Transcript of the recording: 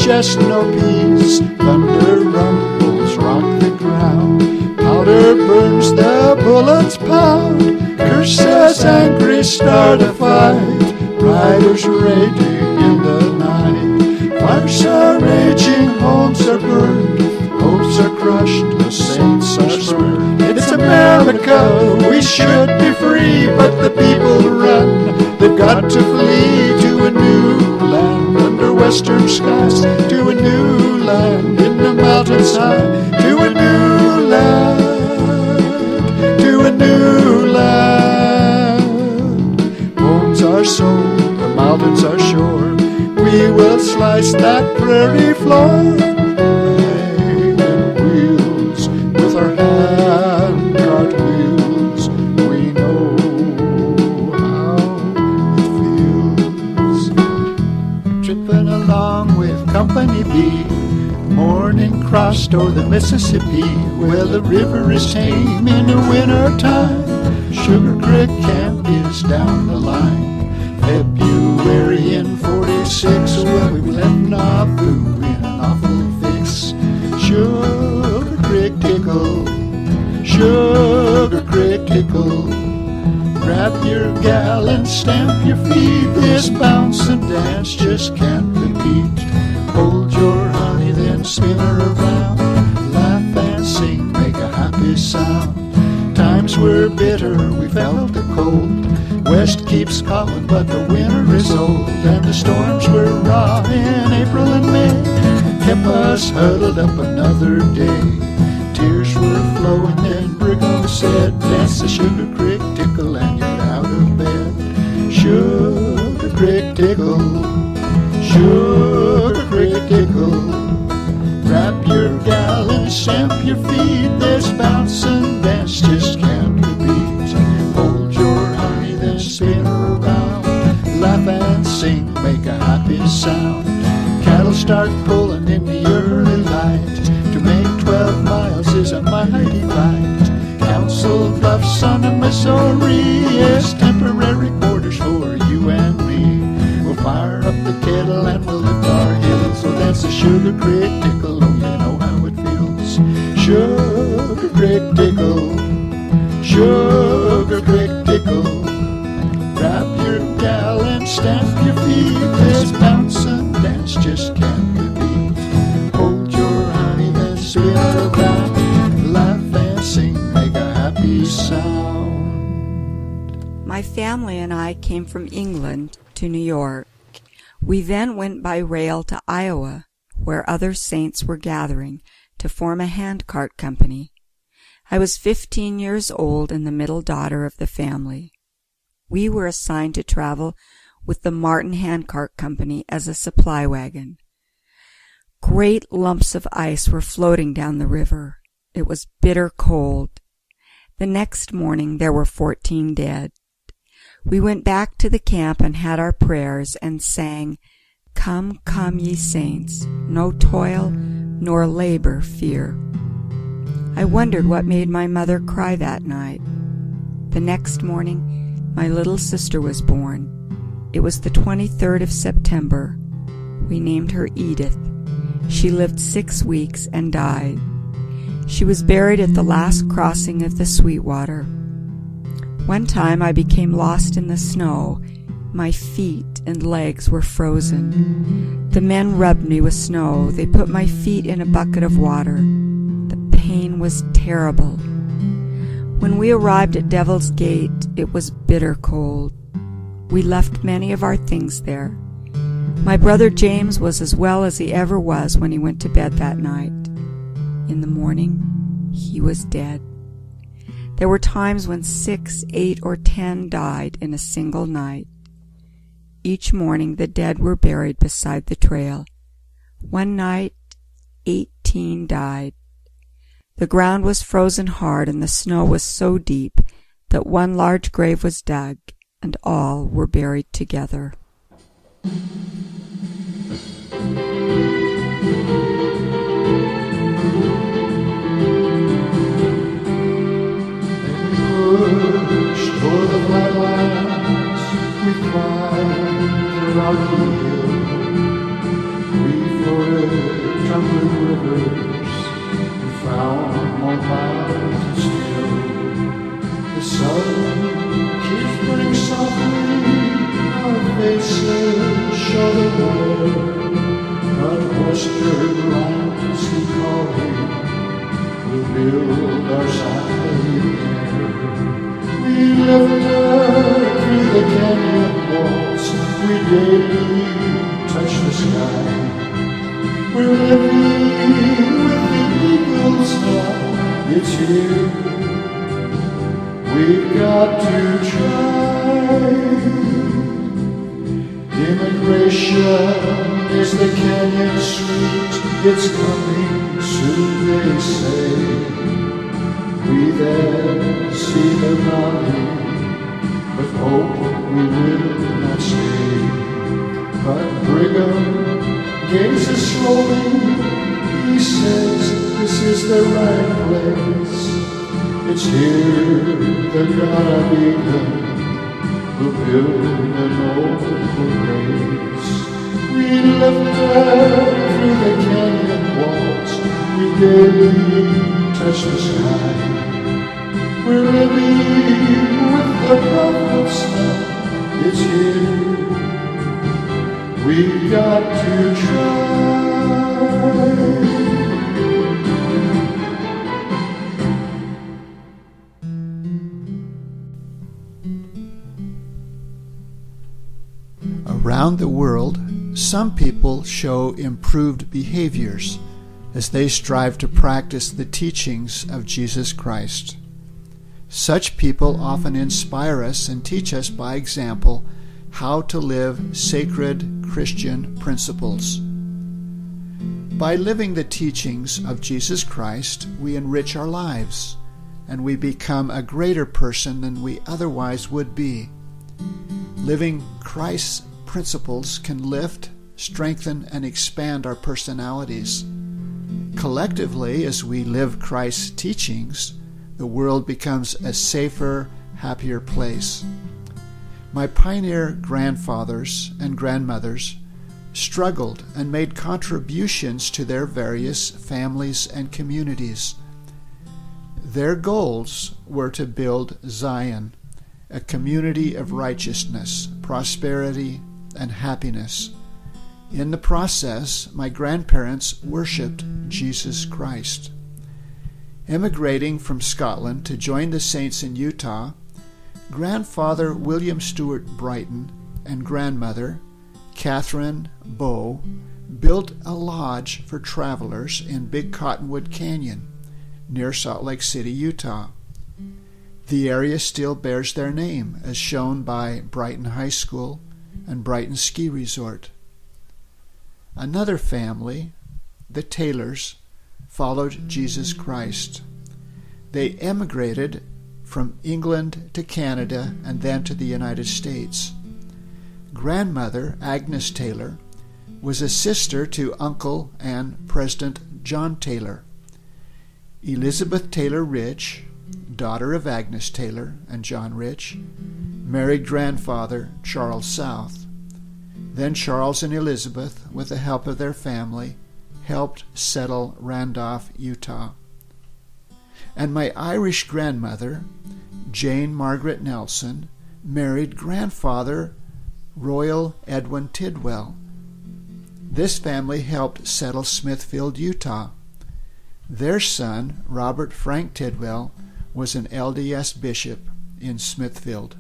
just no peace. Thunder rumbles, rock the ground. Powder burns, the bullets pound. Curses angry start a fight. Riders raging in the night. Fires are raging, homes are burned. Hopes are crushed, the saints are spurned. It's America, we should be free, but the people run. They've got to flee to a new land under western skies, to a new land in the mountains high, to a new land, to a new land. Homes are sold, the mountains are sure. We will slice that prairie floor. Wagon wheels with our handcart wheels. We know how it feels. Tripping along with Company B, morning crossed o'er the Mississippi. Well, the river is tame in the winter time. Sugar Creek Camp is down the line. February in 46, well, we let Nauvoo in an awful fix. Sugar Creek tickle, Sugar Creek tickle. Grab your gal and stamp your feet. This bounce and dance just can't repeat. Hold your honey, then spin her around. Laugh and sing, make a happy sound. Times were bitter, we felt the cold. West keeps calling, but the winter is old. And the storms were raw in April and May, kept us huddled up another day. Tears were flowing, then Brigham said, that's the Sugar Creek tickle and you're out of bed. Sugar Creek tickle, Sugar Creek tickle. Grab your gal and stamp your feet. This bounce and dance just can't be beat. Hold your honey, then spin her around. Laugh and sing, make a happy sound. Cattle start pulling in the early light. To make 12 miles is a mighty fight. Council Bluffs on the Missouri is temporary quarters for you and me. We'll fire up the kettle and we'll lift our heels. So that's the Sugar Creek tickle, oh, you know how it feels. Sugar Creek tickle, Sugar Creek tickle. Grab your gal and stamp your feet. This bounce and dance just can't be beat. Hold your honey, then spin her around. Laugh and sing, make a happy sound. My family and I came from England to New York. We then went by rail to Iowa, where other saints were gathering to form a handcart company. I was 15 years old and the middle daughter of the family. We were assigned to travel with the Martin Handcart Company as a supply wagon. Great lumps of ice were floating down the river. It was bitter cold. The next morning there were 14 dead. We went back to the camp and had our prayers and sang, Come, come, ye saints, no toil nor labor fear. I wondered what made my mother cry that night. The next morning, my little sister was born. It was the 23rd of September. We named her Edith. She lived 6 weeks and died. She was buried at the last crossing of the Sweetwater. One time I became lost in the snow. My feet and legs were frozen. The men rubbed me with snow. They put my feet in a bucket of water. The pain was terrible. When we arrived at Devil's Gate, it was bitter cold. We left many of our things there. My brother James was as well as he ever was when he went to bed that night. In the morning, he was dead. There were times when 6, 8, or 10 died in a single night. Each morning the dead were buried beside the trail. One night, 18 died. The ground was frozen hard and the snow was so deep that one large grave was dug and all were buried together. Pushed for the flatlines, we climbed the rocky hill. We floated western lands he called here. We'll build our Zion there. We lifted through the canyon walls. We daily touch the sky. We're living with the eagles now. It's here. We've got to try. Immigration is the canyon sweet. It's coming soon, they say. We then see the valley, but hope we will not stay. But Brigham gazes slowly. He says this is the right place. It's here the God of England will build an open place. We lifted through the canyon walls. We daily touch the sky. We're living with the prophets now. It's here. We've got to try. Around the world, some people show improved behaviors as they strive to practice the teachings of Jesus Christ. Such people often inspire us and teach us by example how to live sacred Christian principles. By living the teachings of Jesus Christ, we enrich our lives, and we become a greater person than we otherwise would be. Living Christ's principles can lift, strengthen, and expand our personalities. Collectively, as we live Christ's teachings, the world becomes a safer, happier place. My pioneer grandfathers and grandmothers struggled and made contributions to their various families and communities. Their goals were to build Zion, a community of righteousness, prosperity, and happiness. In the process, my grandparents worshipped Jesus Christ. Emigrating from Scotland to join the saints in Utah, Grandfather William Stewart Brighton and grandmother Catherine Bow built a lodge for travelers in Big Cottonwood Canyon near Salt Lake City, Utah. The area still bears their name, as shown by Brighton High School and Brighton Ski Resort. Another family, the Taylors, followed Jesus Christ. They emigrated from England to Canada and then to the United States. Grandmother Agnes Taylor was a sister to Uncle and President John Taylor. Elizabeth Taylor Rich, daughter of Agnes Taylor and John Rich, married grandfather Charles South. Then Charles and Elizabeth, with the help of their family, helped settle Randolph, Utah. And my Irish grandmother, Jane Margaret Nelson, married grandfather Royal Edwin Tidwell. This family helped settle Smithfield, Utah. Their son, Robert Frank Tidwell, was an LDS bishop in Smithfield.